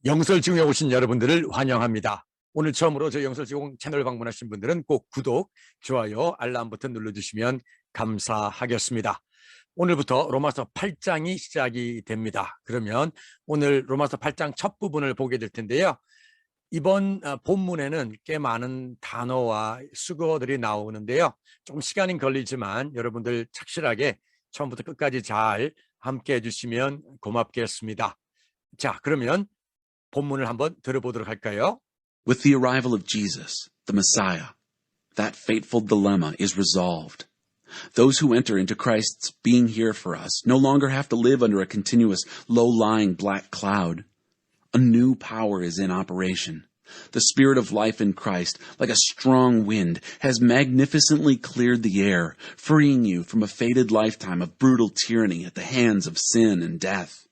영설지공에 오신 여러분들을 환영합니다. 오늘 처음으로 저희 영설지공 채널 방문하신 분들은 꼭 구독, 좋아요, 알람 버튼 눌러주시면 감사하겠습니다. 오늘부터 로마서 8장이 시작이 됩니다. 그러면 오늘 로마서 8장 첫 부분을 보게 될 텐데요. 이번 본문에는 꽤 많은 단어와 수거들이 나오는데요. 조금 시간이 걸리지만 여러분들 착실하게 처음부터 끝까지 잘 함께 해주시면 고맙겠습니다. 자, 그러면 본문을 한번 들어보도록 할까요? With the arrival of Jesus, the Messiah, that fateful dilemma is resolved. Those who enter into Christ's being here for us no longer have to live under a continuous, low-lying black cloud. A new power is in operation. The Spirit of life in Christ, like a strong wind, has magnificently cleared the air, freeing you from a fated lifetime of brutal tyranny at the hands of sin and death.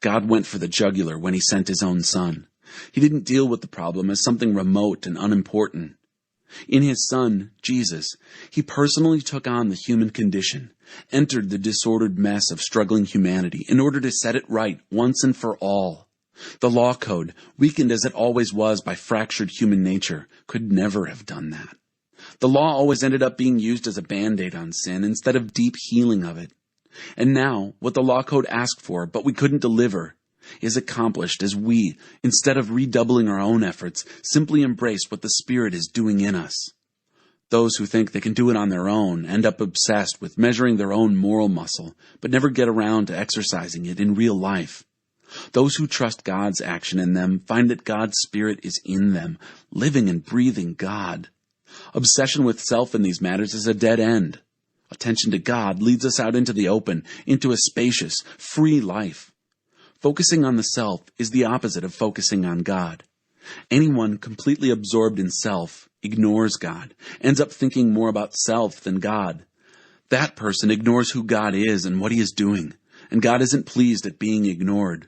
God went for the jugular when he sent his own Son. He didn't deal with the problem as something remote and unimportant. In his Son, Jesus, he personally took on the human condition, entered the disordered mess of struggling humanity in order to set it right once and for all. The law code, weakened as it always was by fractured human nature, could never have done that. The law always ended up being used as a Band-Aid on sin instead of deep healing of it. And now, what the law code asked for, but we couldn't deliver, is accomplished as we, instead of redoubling our own efforts, simply embrace what the Spirit is doing in us. Those who think they can do it on their own end up obsessed with measuring their own moral muscle, but never get around to exercising it in real life. Those who trust God's action in them find that God's Spirit is in them, living and breathing God. Obsession with self in these matters is a dead end. Attention to God leads us out into the open, into a spacious, free life. Focusing on the self is the opposite of focusing on God. Anyone completely absorbed in self ignores God, ends up thinking more about self than God. That person ignores who God is and what he is doing, and God isn't pleased at being ignored.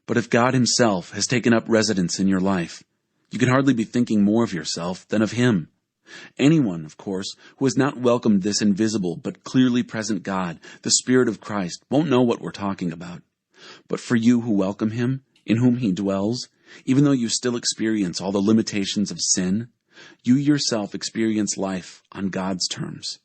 But if God himself has taken up residence in your life, you can hardly be thinking more of yourself than of him. Anyone, of course, who has not welcomed this invisible but clearly present God, the Spirit of Christ, won't know what we're talking about. But for you who welcome him, in whom he dwells, even though you still experience all the limitations of sin, you yourself experience life on God's terms.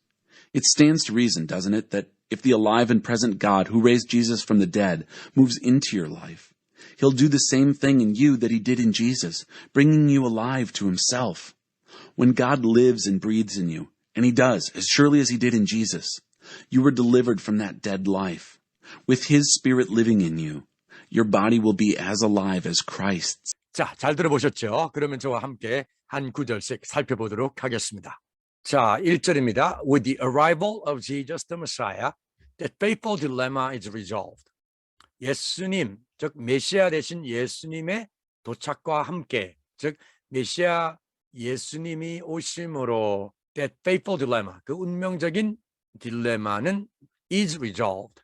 It stands to reason, doesn't it, that if the alive and present God who raised Jesus from the dead moves into your life, he'll do the same thing in you that he did in Jesus, bringing you alive to himself. When God lives and breathes in you, and he does, as surely as he did in Jesus, you were delivered from that dead life. With his Spirit living in you, your body will be as alive as Christ's. 자, 잘 들어보셨죠? 그러면 저와 함께 한 구절씩 살펴보도록 하겠습니다. 자, 1절입니다. With the arrival of Jesus the Messiah, that fateful dilemma is resolved. 예수님, 즉 메시아 되신 예수님의 도착과 함께, 즉 메시아 예수님이 오심으로 that fateful dilemma, 그 운명적인 딜레마는 is resolved,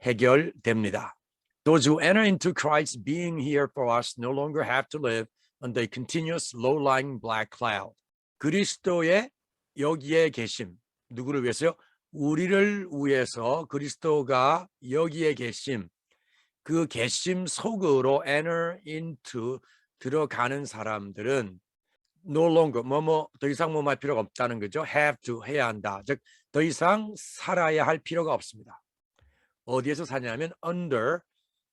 해결됩니다. Those who enter into Christ's being here for us no longer have to live under a continuous low-lying black cloud. 그리스도의 여기에 계심, 누구를 위해서요? 우리를 위해서 그리스도가 여기에 계심, 그 계심 속으로 enter into 들어가는 사람들은 no longer 더 이상 할 필요가 없다는 거죠. have to 해야 한다. 즉 더 이상 살아야 할 필요가 없습니다. 어디에서 사냐면 under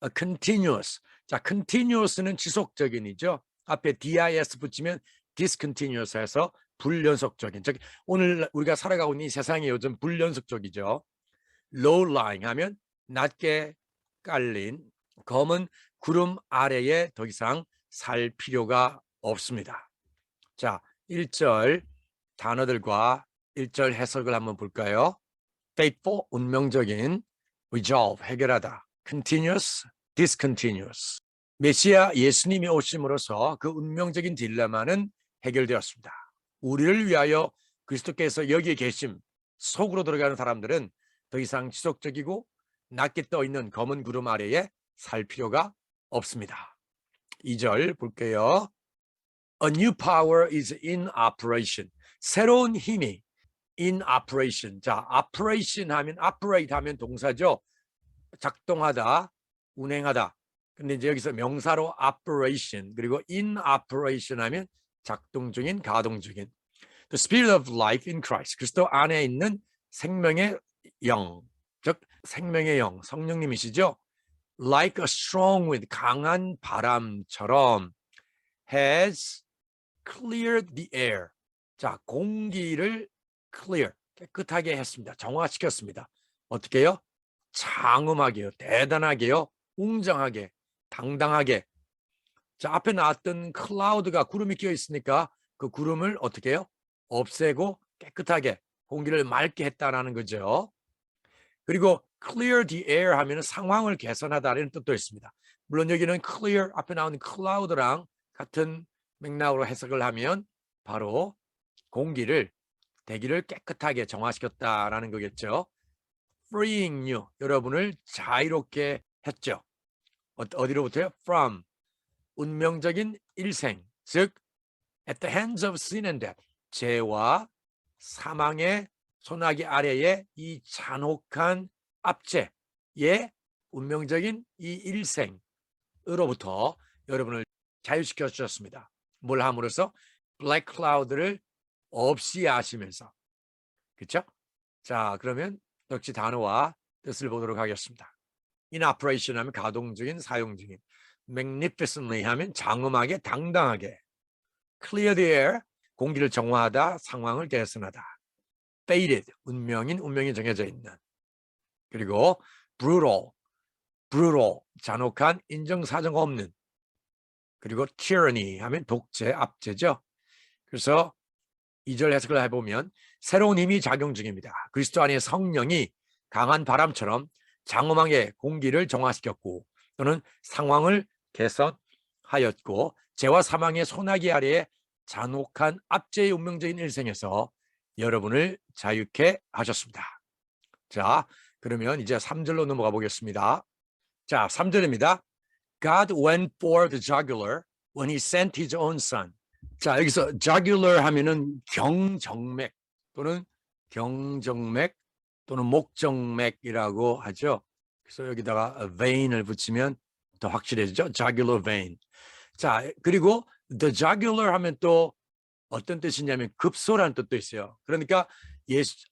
a continuous. 자, continuous는 지속적인이죠. 앞에 dis 붙이면 discontinuous 해서 불연속적인. 즉 오늘 우리가 살아가고 있는 이 세상이 요즘 불연속적이죠. low lying 하면 낮게 깔린 검은 구름 아래에 더 이상 살 필요가 없습니다. 자, 1절 단어들과 1절 해석을 한번 볼까요? faithful, 운명적인, resolve, 해결하다, continuous, discontinuous. 메시아 예수님이 오심으로써 그 운명적인 딜레마는 해결되었습니다. 우리를 위하여 그리스도께서 여기에 계심 속으로 들어가는 사람들은 더 이상 지속적이고 낮게 떠있는 검은 구름 아래에 살 필요가 없습니다. 2절 볼게요. A new power is in operation. 새로운 힘이 in operation. 자, operation 하면 operate 하면 동사죠. 작동하다, 운행하다. 근데 이제 여기서 명사로 operation 그리고 in operation 하면 작동 중인, 가동 중인. The spirit of life in Christ. 그리스도 안에 있는 생명의 영, 즉 생명의 영, 성령님이시죠. Like a strong wind, 강한 바람처럼 has cleared the air. 자, 공기를 clear, 깨끗하게 했습니다. 정화시켰습니다. 어떻게 해요? 장엄하게요, 대단하게요, 웅장하게, 당당하게. 자, 앞에 나왔던 클라우드가 구름이 끼어 있으니까 그 구름을 어떻게 해요? 없애고 깨끗하게 공기를 맑게 했다라는 거죠. 그리고 clear the air 하면 상황을 개선하다는 뜻도 있습니다. 물론 여기는 clear 앞에 나오는 cloud랑 같은 맥락으로 해석을 하면 바로 공기를, 대기를 깨끗하게 정화시켰다라는 거겠죠. freeing you, 여러분을 자유롭게 했죠. 어디로부터요? from, 운명적인 일생, 즉 at the hands of sin and death, 죄와 사망의 소나기 아래에 이 잔혹한 압제의 운명적인 이 일생으로부터 여러분을 자유시켜 주셨습니다. 뭘 함으로써? 블랙 클라우드를 없이 하시면서. 그렇죠? 자, 그러면 역시 단어와 뜻을 보도록 하겠습니다. In operation 하면 가동 중인, 사용 중인. magnificently 하면 장엄하게, 당당하게. clear the air, 공기를 정화하다, 상황을 개선하다. fated, 운명이 정해져 있는. 그리고 brutal, 잔혹한, 인정사정 없는. 그리고 tyranny 하면 독재, 압제죠. 그래서 2절 해석을 해보면 새로운 힘이 작용 중입니다. 그리스도 안에 성령이 강한 바람처럼 장엄하게 공기를 정화시켰고 또는 상황을 개선하였고 죄와 사망의 소나기 아래에 잔혹한 압제의 운명적인 일생에서 여러분을 자유케 하셨습니다. 자, 그러면 이제 3절로 넘어가 보겠습니다. 자, 3절입니다. God went for the jugular when he sent his own son. 자, 여기서 jugular 하면은 경정맥 또는 경정맥 또는 목정맥이라고 하죠. 그래서 여기다가 vein을 붙이면 더 확실해지죠. jugular vein. 자, 그리고 the jugular 하면 또 어떤 뜻이냐면 급소라는 뜻도 있어요. 그러니까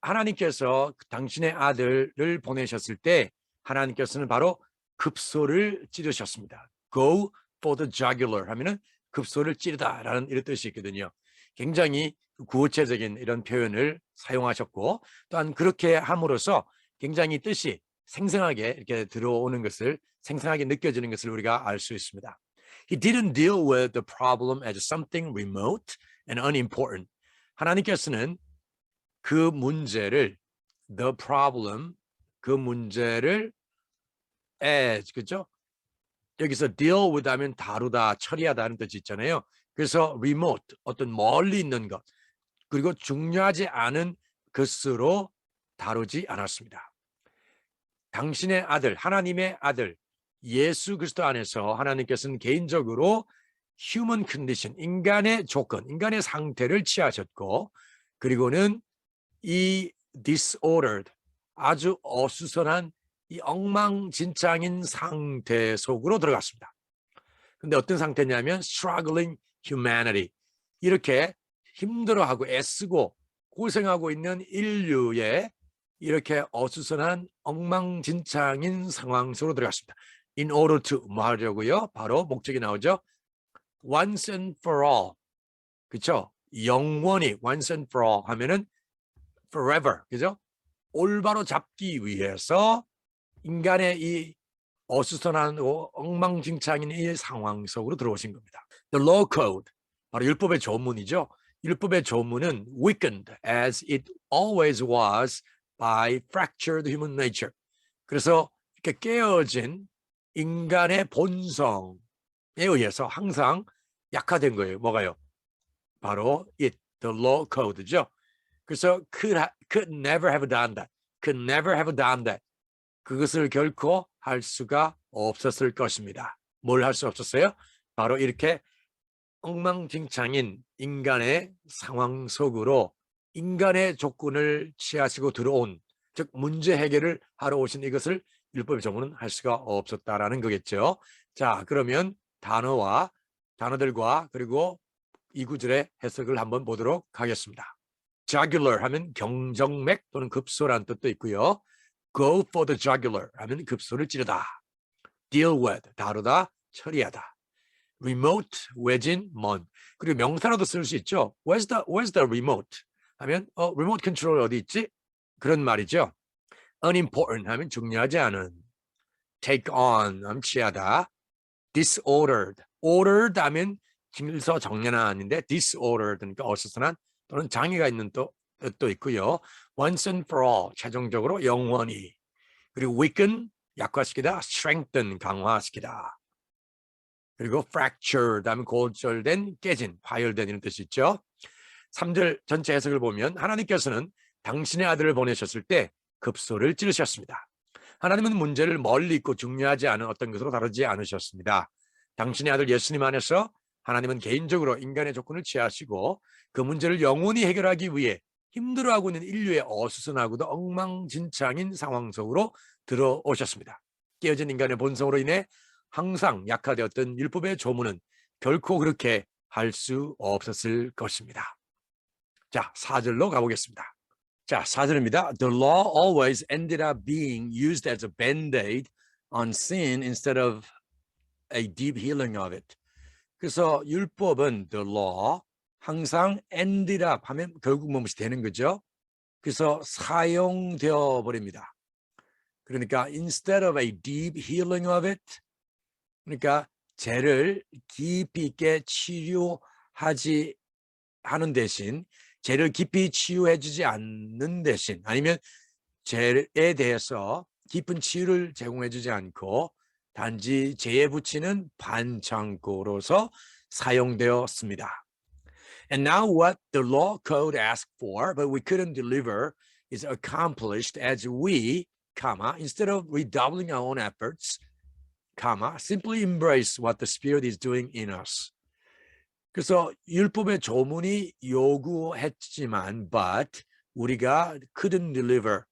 하나님께서 당신의 아들을 보내셨을 때 하나님께서는 바로 급소를 찌르셨습니다. Go for the jugular 하면은 급소를 찌르다라는 이런 뜻이 있거든요. 굉장히 구체적인 이런 표현을 사용하셨고 또한 그렇게 함으로써 굉장히 뜻이 생생하게 이렇게 들어오는 것을, 생생하게 느껴지는 것을 우리가 알 수 있습니다. He didn't deal with the problem as something remote and unimportant. 하나님께서는 그 문제를, the problem, 그 문제를 as, 그죠? 여기서 deal with 하면 다루다, 처리하다는 뜻이 있잖아요. 그래서 remote, 어떤 멀리 있는 것, 그리고 중요하지 않은 것으로 다루지 않았습니다. 당신의 아들, 하나님의 아들, 예수 그리스도 안에서 하나님께서는 개인적으로 human condition, 인간의 조건, 인간의 상태를 취하셨고, 그리고는 이 disordered, 아주 어수선한 이 엉망진창인 상태 속으로 들어갔습니다. 근데 어떤 상태냐면 struggling humanity, 이렇게 힘들어하고 애쓰고 고생하고 있는 인류의 이렇게 어수선한 엉망진창인 상황 속으로 들어갔습니다. In order to, 뭐 하려고요? 바로 목적이 나오죠. Once and for all, 그렇죠? 영원히 once and for all 하면은 forever, 그죠? 올바로 잡기 위해서 인간의 이 어수선한 엉망진창인 이 상황 속으로 들어오신 겁니다. The law code, 바로 율법의 조문이죠. 율법의 조문은 weakened as it always was by fractured human nature. 그래서 이렇게 깨어진 인간의 본성에 의해서 항상 약화된 거예요. 뭐가요? 바로 the law code죠. 그래서 could never have done that. could never have done that. 그것을 결코 할 수가 없었을 것입니다. 뭘 할 수 없었어요? 바로 이렇게 엉망진창인 인간의 상황 속으로 인간의 조건을 취하시고 들어온, 즉 문제 해결을 하러 오신 이것을 율법의 조문은 할 수가 없었다라는 거겠죠. 자, 그러면 단어들과 그리고 이 구절의 해석을 한번 보도록 하겠습니다. jugular 하면 경정맥 또는 급소라는 뜻도 있고요. go for the jugular 하면 급소를 찌르다. deal with, 다루다, 처리하다. remote, 외진, 먼. 그리고 명사로도 쓸 수 있죠. where's the remote? 하면 remote control 어디 있지? 그런 말이죠. unimportant 하면 중요하지 않은. take on 하면 취하다. disordered, ordered 하면 질서정연한인데 disordered 그러니까 어수선한 또는 장애가 있는 뜻도 있고요. once and for all, 최종적으로 영원히. 그리고 weaken, 약화시키다, strengthen, 강화시키다. 그리고 fractured 하면 골절된, 깨진, 파열된 이런 뜻이 있죠. 3절 전체 해석을 보면 하나님께서는 당신의 아들을 보내셨을 때 급소를 찌르셨습니다. 하나님은 문제를 멀리 있고 중요하지 않은 어떤 것으로 다루지 않으셨습니다. 당신의 아들 예수님 안에서 하나님은 개인적으로 인간의 조건을 취하시고 그 문제를 영원히 해결하기 위해 힘들어하고 있는 인류의 어수선하고도 엉망진창인 상황 속으로 들어오셨습니다. 깨어진 인간의 본성으로 인해 항상 약화되었던 율법의 조문은 결코 그렇게 할 수 없었을 것입니다. 자, 4절로 가보겠습니다. 자, 4절입니다. The law always ended up being used as a band-aid on sin instead of a deep healing of it. 그래서 율법은 the law 항상 ended up 하면 결국 무엇이 되는 거죠. 그래서 사용되어 버립니다. 그러니까 instead of a deep healing of it, 그러니까 죄를 깊이 있게 치료하지 하는 대신 죄를 깊이 치유해주지 않는 대신 아니면 죄에 대해서 깊은 치유를 제공해주지 않고 단지 죄에 붙이는 반창고로서 사용되었습니다. And now what the law code asked for, but we couldn't deliver, is accomplished as we, instead of redoubling our own efforts, simply embrace what the Spirit is doing in us. 그래서 율법의 조문이 요구했지만 but 우리가 couldn't deliver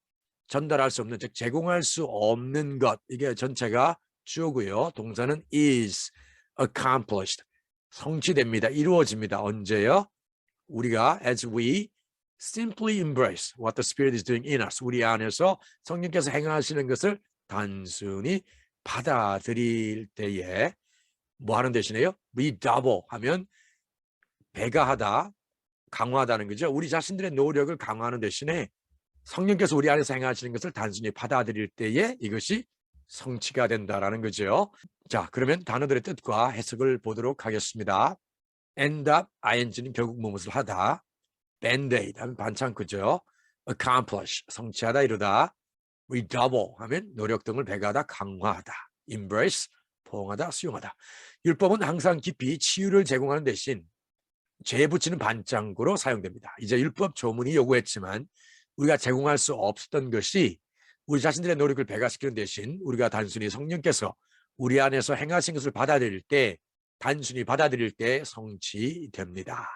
전달할 수 없는 즉 제공할 수 없는 것 이게 전체가 주어고요. 동사는 is accomplished 성취됩니다. 이루어집니다. 언제요? 우리가 as we simply embrace what the Spirit is doing in us 우리 안에서 성령께서 행하시는 것을 단순히 받아들일 때에 뭐 하는 대신에요? redouble 하면 배가하다, 강화하다는 거죠. 우리 자신들의 노력을 강화하는 대신에 성령께서 우리 안에서 행하시는 것을 단순히 받아들일 때에 이것이 성취가 된다라는 거죠. 자, 그러면 단어들의 뜻과 해석을 보도록 하겠습니다. end up, ing는 결국 무엇을 하다. band-aid 하면 반창고죠. accomplish, 성취하다, 이루다. redouble 하면 노력 등을 배가하다, 강화하다. embrace, 포옹하다, 수용하다. 율법은 항상 깊이 치유를 제공하는 대신 죄에 붙이는 반창고로 사용됩니다. 이제 율법 조문이 요구했지만 우리가 제공할 수 없었던 것이 우리 자신들의 노력을 배가시키는 대신 우리가 단순히 성령께서 우리 안에서 행하신 것을 단순히 받아들일 때 성취됩니다.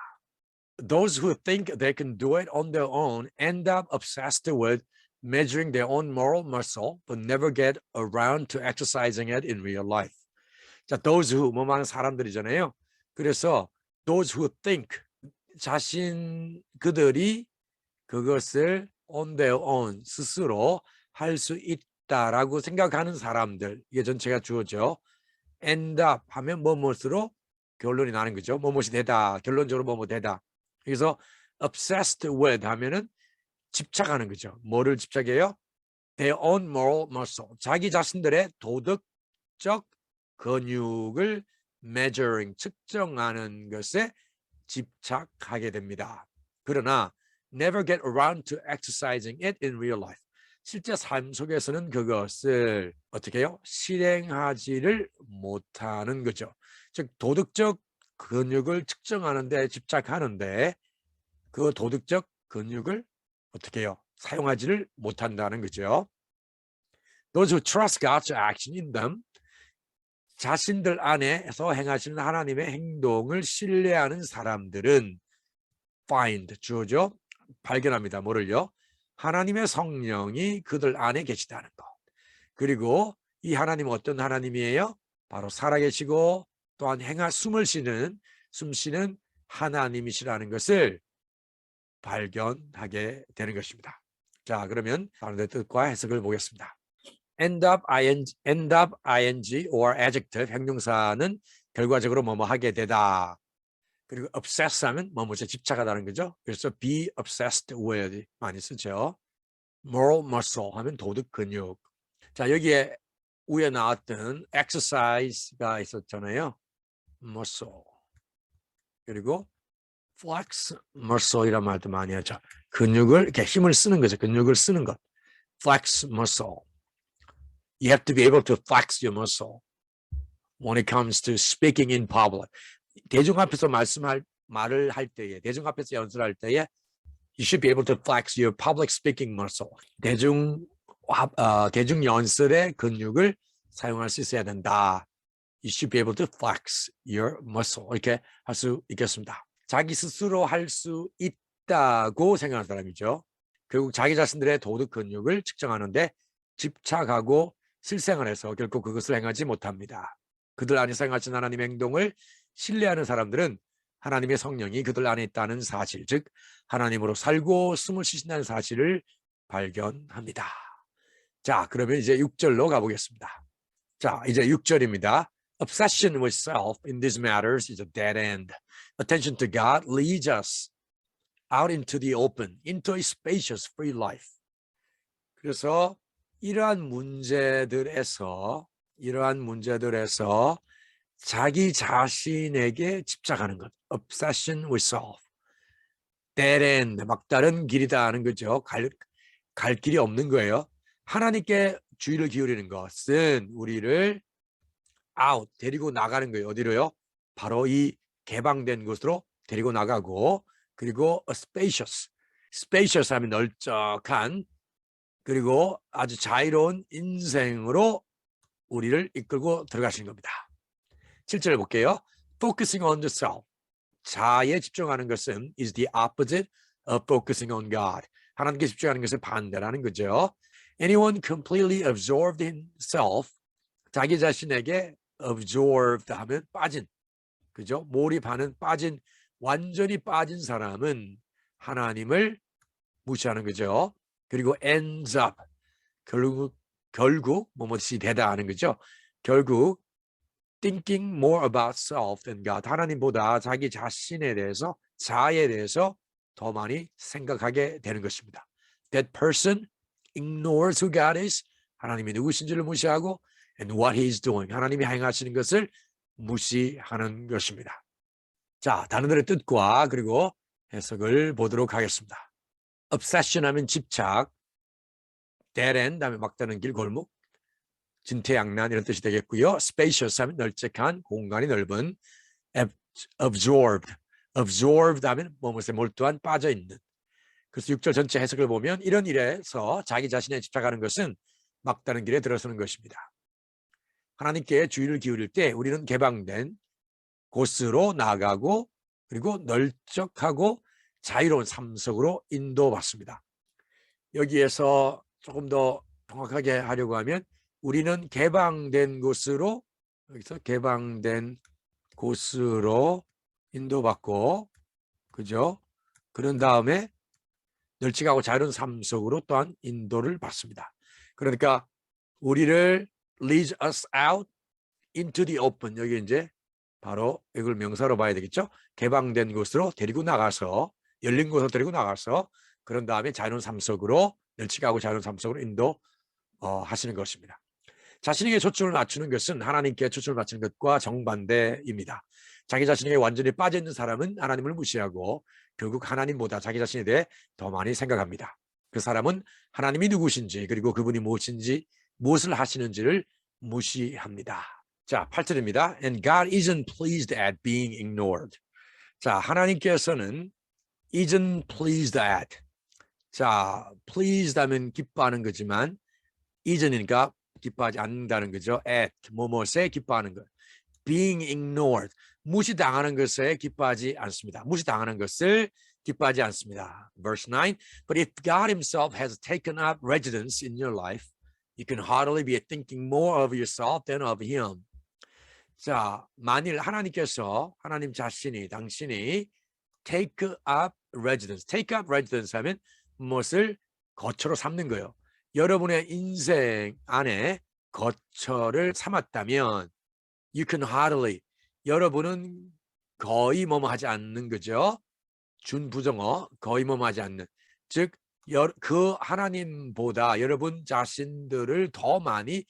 Those who think they can do it on their own end up obsessed with measuring their own moral muscle but never get around to exercising it in real life. 자, those who 뭐 많은 사람들이잖아요. 그래서 those who think 그들이 그것을 on their own 스스로 할 수 있다라고 생각하는 사람들 이게 전체가 주어져 end up 하면 뭐뭇으로 결론이 나는 거죠. 뭐뭇이 되다 결론적으로 뭐뭐 되다. 그래서 obsessed with 하면은 집착하는 거죠. 뭐를 집착해요? their own moral muscle 자기 자신들의 도덕적 근육을 measuring 측정하는 것에 집착하게 됩니다. 그러나 never get around to exercising it in real life. 실제 삶 속에서는 그것을 어떻게 해요? 실행하지를 못하는 거죠. 즉 도덕적 근육을 측정하는 데 집착하는데 그 도덕적 근육을 어떻게 해요? 사용하지를 못한다는 거죠. Those who trust God's action in them 자신들 안에서 행하시는 하나님의 행동을 신뢰하는 사람들은 find 주어죠. 발견합니다. 뭐를요? 하나님의 성령이 그들 안에 계시다는 것. 그리고 이 하나님은 어떤 하나님이에요? 바로 살아계시고 또한 숨을 쉬는 하나님이시라는 것을 발견하게 되는 것입니다. 자, 그러면 다른 데 뜻과 해석을 보겠습니다. end up ing or adjective 형용사는 결과적으로 뭐뭐 하게 되다. 그리고 obsess 하면 뭐뭐에 집착하다는 거죠. 그래서 be obsessed with 많이 쓰죠. moral muscle 하면 도덕 근육. 자, 여기에 위에 나왔던 exercise가 있었잖아요. muscle. 그리고 flex muscle이란 말도 많이 하죠. 근육을 이렇게 힘을 쓰는 거죠. 근육을 쓰는 것. flex muscle. You have to be able to flex your muscle when it comes to speaking in public. 대중 앞에서 말을 할 때에, 대중 앞에서 연설할 때에 you should be able to flex your public speaking muscle. 대중 연설의 근육을 사용할 수 있어야 된다. You should be able to flex your muscle. 이렇게 할 수 있겠습니다. 자기 스스로 할 수 있다고 생각하는 사람이죠. 결국 자기 자신들의 도덕 근육을 측정하는데 집착하고 실생을 해서 결국 그것을 행하지 못합니다. 그들 안에서 행하신 하나님의 행동을 신뢰하는 사람들은 하나님의 성령이 그들 안에 있다는 사실, 즉 하나님으로 살고 숨을 쉬신다는 사실을 발견합니다. 자, 그러면 이제 6절로 가보겠습니다. 자, 이제 6절입니다. Obsession with self in these matters is a dead end. Attention to God leads us out into the open, into a spacious, free life. 그래서 이러한 문제들에서 자기 자신에게 집착하는 것, obsession with self, dead end, 막다른 길이다 하는 거죠. 갈 길이 없는 거예요. 하나님께 주의를 기울이는 것은 우리를 out, 데리고 나가는 거예요. 어디로요? 바로 이 개방된 곳으로 데리고 나가고, 그리고 spacious 하면 널쩍한, 그리고 아주 자유로운 인생으로 우리를 이끌고 들어가시는 겁니다. 7절 볼게요. Focusing on the self. 자에 집중하는 것은 is the opposite of focusing on God. 하나님께 집중하는 것의 반대라는 거죠. Anyone completely absorbed in self, 자기 자신에게 absorbed 하면 빠진, 그죠? 몰입하는 빠진, 완전히 빠진 사람은 하나님을 무시하는 거죠. 그리고 ends up, 결국 뭐뭐이 되다 하는 거죠. 결국 thinking more about self than God, 하나님보다 자기 자신에 대해서, 자에 대해서 더 많이 생각하게 되는 것입니다. That person ignores who God is, 하나님이 누구신지를 무시하고 and what he is doing, 하나님이 행하시는 것을 무시하는 것입니다. 자, 단어들의 뜻과 그리고 해석을 보도록 하겠습니다. obsession 하면 집착, dead end 다음에 막다른 길, 골목, 진퇴양난 이런 뜻이 되겠고요. spacious 하면 널찍한, 공간이 넓은, absorbed 하면 무엇에 몰두한, 빠져있는. 그래서 6절 전체 해석을 보면 이런 일에서 자기 자신에 집착하는 것은 막다른 길에 들어서는 것입니다. 하나님께 주의를 기울일 때 우리는 개방된 곳으로 나가고 그리고 널쩍하고 자유로운 삶 속으로 인도받습니다. 여기에서 조금 더 정확하게 하려고 하면 우리는 개방된 곳으로, 여기서 개방된 곳으로 인도받고, 그죠? 그런 다음에 널찍하고 자유로운 삶 속으로 또한 인도를 받습니다. 그러니까 우리를 leads us out into the open, 여기 이제 바로 이걸 명사로 봐야 되겠죠? 개방된 곳으로 데리고 나가서, 열린 곳으로 데리고 나가서 그런 다음에 자유로운 삶 속으로, 널찍하고 자유로운 삶 속으로 하시는 것입니다. 자신에게 초점을 맞추는 것은 하나님께 초점을 맞추는 것과 정반대입니다. 자기 자신에게 완전히 빠져있는 사람은 하나님을 무시하고 결국 하나님보다 자기 자신에 대해 더 많이 생각합니다. 그 사람은 하나님이 누구신지 그리고 그분이 무엇을 하시는지를 무시합니다. 자, 8절입니다. And God isn't pleased at being ignored. 자, 하나님께서는 isn't pleased at. 자, pleased 하면 기뻐하는 거지만 isn'이니까 기뻐하지 않는다는 거죠. at, 뭐뭐에 기뻐하는 것. being ignored, 무시당하는 것에 기뻐하지 않습니다. 무시당하는 것을 기뻐하지 않습니다. Verse 9, but if God himself has taken up residence in your life, you can hardly be thinking more of yourself than of him. 자, 만일 하나님 자신이 당신이 take up residence. take up residence 하면 무엇을 거처로 삼는 거예요. 여러분의 인생 안에 거처를 삼았다면 you can hardly 여러분은 거의 뭐뭐 하지 않는 거죠. 준부정어 거의 뭐뭐 하지 않는 즉 그 하나님보다 여러분 자신들을 더 많이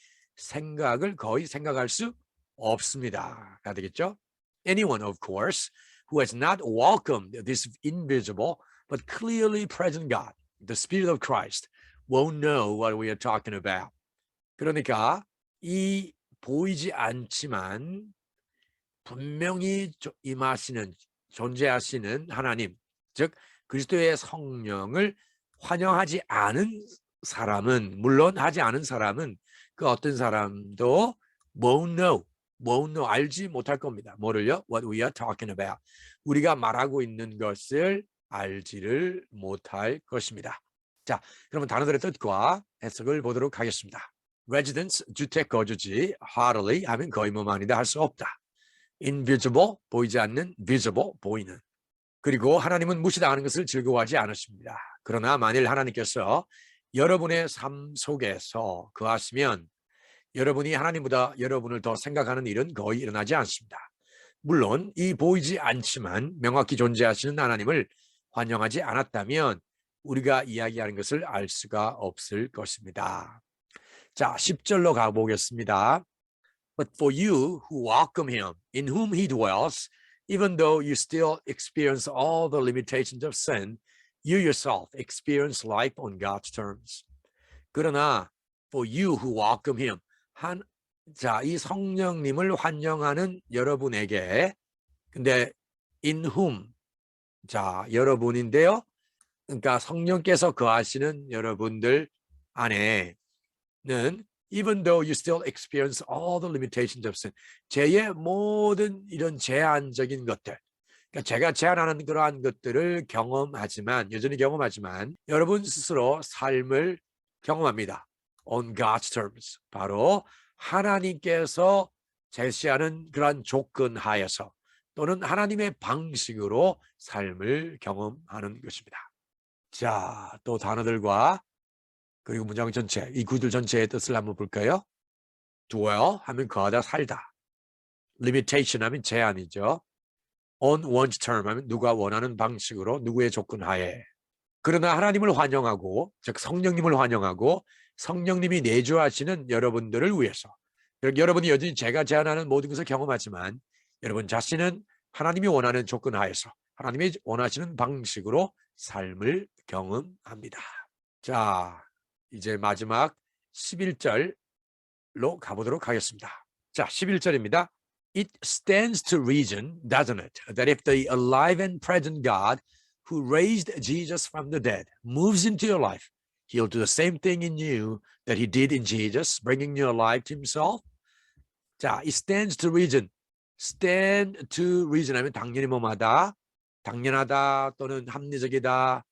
거의 생각할 수 없습니다. 가 되겠죠? Anyone, of course, who has not welcomed this invisible but clearly present God, the Spirit of Christ, won't know what we are talking about. 그러니까 이 보이지 않지만 분명히 임하시는 존재하시는 하나님, 즉 그리스도의 성령을 환영하지 않은 사람은 물론 하지 않은 사람은 그 어떤 사람도 won't know 알지 못할 겁니다. 뭐를요? What we are talking about. 우리가 말하고 있는 것을 알지를 못할 것입니다. 자, 그러면 단어들의 뜻과 해석을 보도록 하겠습니다. residence, 주택 거주지, hardly 하면 거의 뭐뭐 아니다 할 수 없다. invisible, 보이지 않는, visible, 보이는. 그리고 하나님은 무시당하는 것을 즐거워하지 않으십니다. 그러나 만일 하나님께서 여러분의 삶 속에서 거하시면 여러분이 하나님보다 여러분을 더 생각하는 일은 거의 일어나지 않습니다. 물론 이 보이지 않지만 명확히 존재하시는 하나님을 환영하지 않았다면 우리가 이야기하는 것을 알 수가 없을 것입니다. 자, 10절로 가보겠습니다. But for you who welcome him, in whom he dwells, even though you still experience all the limitations of sin, you yourself experience life on God's terms. 그러나 for you who welcome him, 이 성령님을 환영하는 여러분에게, 근데 in whom, 여러분인데요. 그러니까 성령께서 거하시는 여러분들 안에는 even though you still experience all the limitations of sin, 죄의 모든 이런 제한적인 것들, 그러니까 제가 제한하는 그러한 것들을 여전히 경험하지만 여러분 스스로 삶을 경험합니다. On God's terms, 바로 하나님께서 제시하는 그러한 조건 하에서 또는 하나님의 방식으로 삶을 경험하는 것입니다. 자, 또 단어들과 그리고 문장 전체, 이 구절 전체의 뜻을 한번 볼까요? dwell 하면 거하다 살다. limitation 하면 제한이죠. on one's term 하면 누가 원하는 방식으로 누구의 조건 하에. 그러나 하나님을 환영하고 즉 성령님을 환영하고 성령님이 내주하시는 여러분들을 위해서 여러분이 여전히 제가 제안하는 모든 것을 경험하지만 여러분 자신은 하나님이 원하는 조건 하에서 하나님이 원하시는 방식으로 삶을 경험합니다. 자, 이제 마지막 11절로 가보도록 하겠습니다. 자, 11절입니다. It stands to reason, doesn't it, that if the alive and present God who raised Jesus from the dead moves into your life, he'll do the same thing in you that he did in Jesus, bringing you alive to himself. 자, it stands to reason. stand to reason 하면 당연히 뭐마다, 당연하다 또는 합리적이다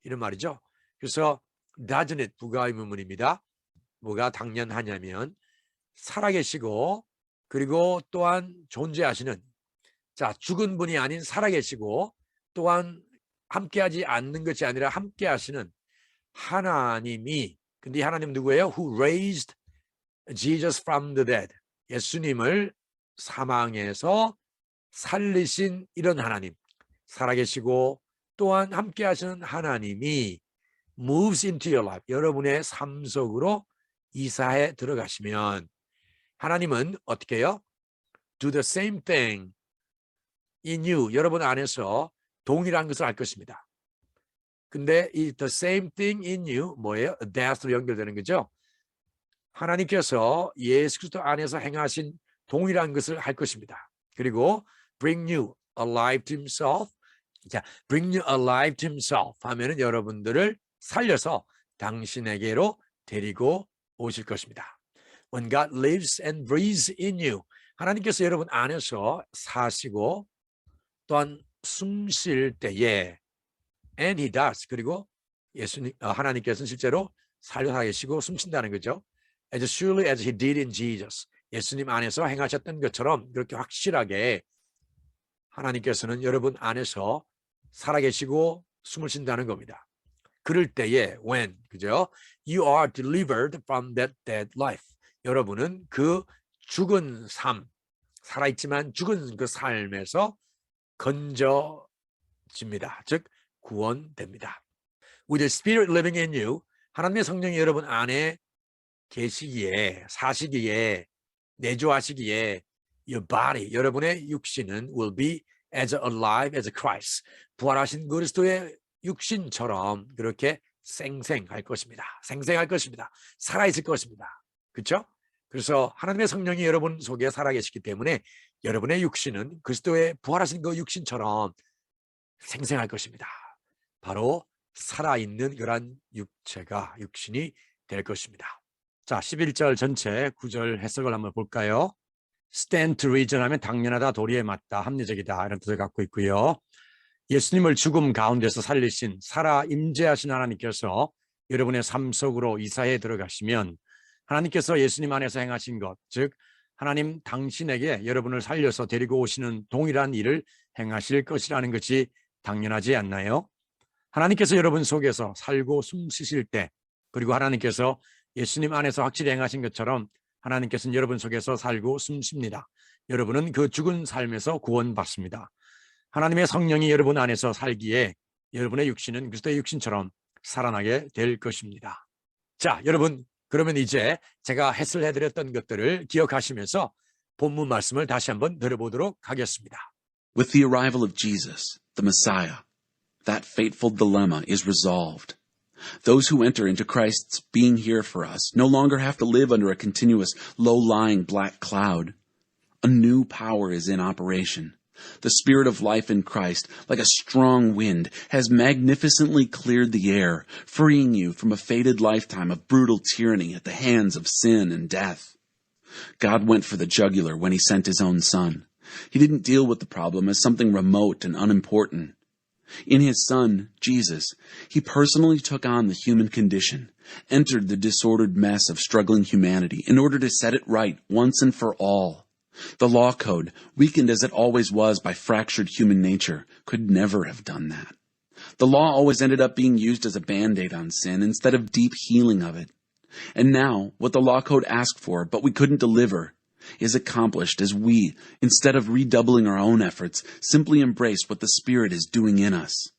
이런 말이죠. 그래서 doesn't it 부가의문문입니다. 뭐가 당연하냐면 살아계시고 그리고 또한 존재하시는 죽은 분이 아닌 살아계시고 또한 함께하지 않는 것이 아니라 함께하시는 하나님이 근데 이 하나님 누구예요? Who raised Jesus from the dead. 예수님을 사망에서 살리신 이런 하나님 살아계시고 또한 함께하시는 하나님이 moves into your life. 여러분의 삶 속으로 이사해 들어가시면 하나님은 어떻게 해요? Do the same thing in you. 여러분 안에서 동일한 것을 할 것입니다. 근데 이 the same thing in you 뭐예요? death로 연결되는 거죠. 하나님께서 예수 그리스도 안에서 행하신 동일한 것을 할 것입니다. 그리고 bring you alive to himself. 자, bring you alive to himself 하면은 여러분들을 살려서 당신에게로 데리고 오실 것입니다. When God lives and breathes in you. 하나님께서 여러분 안에서 사시고 또한 숨 쉴 때에 and he does. 그리고 하나님께서는 실제로 살려 계시고 숨 쉰다는 거죠. As surely as he did in Jesus. 예수님 안에서 행하셨던 것처럼 그렇게 확실하게 하나님께서는 여러분 안에서 살아계시고 숨을 쉰다는 겁니다. 그럴 때에 when, 그죠? You are delivered from that dead life. 여러분은 그 죽은 삶, 살아있지만 죽은 그 삶에서 건져집니다. 즉 구원됩니다. With the Spirit living in you, 하나님의 성령이 여러분 안에 계시기에, 사시기에, 내주하시기에 your body, 여러분의 육신은 will be as alive as Christ. 부활하신 그리스도의 육신처럼 그렇게 생생할 것입니다. 생생할 것입니다. 살아있을 것입니다. 그렇죠? 그래서 하나님의 성령이 여러분 속에 살아계시기 때문에 여러분의 육신은 그리스도의 부활하신 그 육신처럼 생생할 것입니다. 바로 살아있는 그런 육신이 될 것입니다. 자, 11절 전체 9절 해석을 한번 볼까요? stand to reason 하면 당연하다, 도리에 맞다, 합리적이다 이런 뜻을 갖고 있고요. 예수님을 죽음 가운데서 살리신 살아 임재하신 하나님께서 여러분의 삶 속으로 이사해 들어가시면 하나님께서 예수님 안에서 행하신 것, 즉 하나님 당신에게 여러분을 살려서 데리고 오시는 동일한 일을 행하실 것이라는 것이 당연하지 않나요? 하나님께서 여러분 속에서 살고 숨 쉬실 때, 그리고 하나님께서 예수님 안에서 확실히 행하신 것처럼 하나님께서는 여러분 속에서 살고 숨 쉽니다. 여러분은 그 죽은 삶에서 구원받습니다. 하나님의 성령이 여러분 안에서 살기에 여러분의 육신은 그리스도의 육신처럼 살아나게 될 것입니다. 자, 여러분, 그러면 이제 제가 해설해드렸던 것들을 기억하시면서 본문 말씀을 다시 한번 들어보도록 하겠습니다. With the arrival of Jesus, the Messiah, that fateful dilemma is resolved. Those who enter into Christ's being here for us no longer have to live under a continuous, low-lying black cloud. A new power is in operation. The Spirit of life in Christ, like a strong wind, has magnificently cleared the air, freeing you from a fated lifetime of brutal tyranny at the hands of sin and death. God went for the jugular when He sent His own Son. He didn't deal with the problem as something remote and unimportant. In His Son, Jesus, He personally took on the human condition, entered the disordered mess of struggling humanity in order to set it right once and for all. The law code, weakened as it always was by fractured human nature, could never have done that. The law always ended up being used as a Band-Aid on sin instead of deep healing of it. And now, what the law code asked for, but we couldn't deliver, is accomplished as we, instead of redoubling our own efforts, simply embrace what the Spirit is doing in us.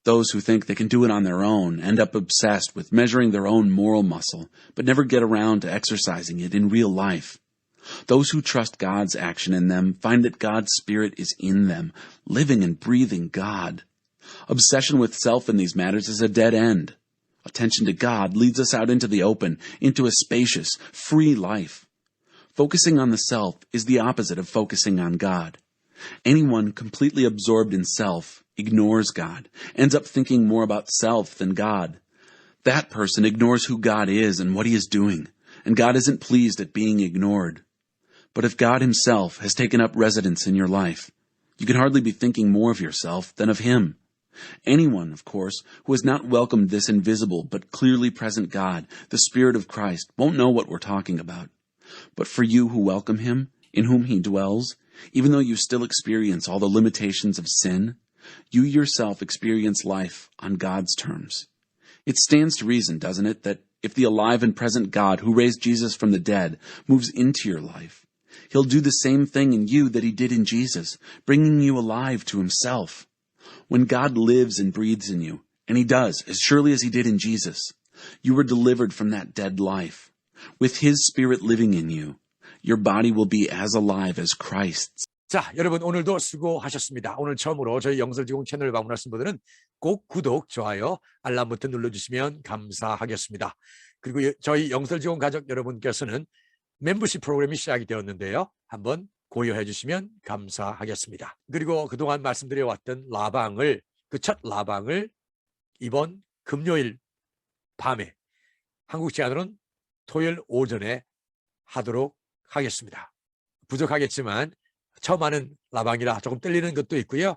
Those who think they can do it on their own end up obsessed with measuring their own moral muscle, but never get around to exercising it in real life. Those who trust God's action in them find that God's Spirit is in them, living and breathing God. Obsession with self in these matters is a dead end. Attention to God leads us out into the open, into a spacious, free life. Focusing on the self is the opposite of focusing on God. Anyone completely absorbed in self ignores God, ends up thinking more about self than God. That person ignores who God is and what He is doing, and God isn't pleased at being ignored. But if God Himself has taken up residence in your life, you can hardly be thinking more of yourself than of Him. Anyone, of course, who has not welcomed this invisible but clearly present God, the Spirit of Christ, won't know what we're talking about. But for you who welcome Him, in whom He dwells, even though you still experience all the limitations of sin, you yourself experience life on God's terms. It stands to reason, doesn't it, that if the alive and present God who raised Jesus from the dead moves into your life, He'll do the same thing in you that He did in Jesus, bringing you alive to Himself. When God lives and breathes in you, and He does, as surely as He did in Jesus, you were delivered from that dead life. With His Spirit living in you, your body will be as alive as Christ's. 자, 여러분 오늘도 수고하셨습니다. 오늘 처음으로 저희 영설지공 채널을 방문하신 분들은 꼭 구독, 좋아요, 알람 버튼 눌러주시면 감사하겠습니다. 그리고 저희 영설지공 가족 여러분께서는 멤버십 프로그램이 시작이 되었는데요. 한번 고려해 주시면 감사하겠습니다. 그리고 그동안 말씀드려왔던 라방을, 그 첫 라방을 이번 금요일 밤에, 한국 시간으로는 토요일 오전에 하도록 하겠습니다. 부족하겠지만 처음 하는 라방이라 조금 떨리는 것도 있고요.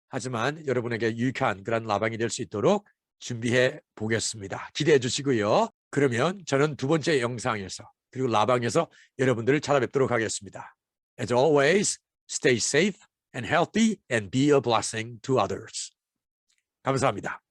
하지만 여러분에게 유익한 그런 라방이 될 수 있도록 준비해 보겠습니다. 기대해 주시고요. 그러면 저는 두 번째 영상에서 그리고 라방에서 여러분들을 찾아뵙도록 하겠습니다. As always, stay safe and healthy and be a blessing to others. 감사합니다.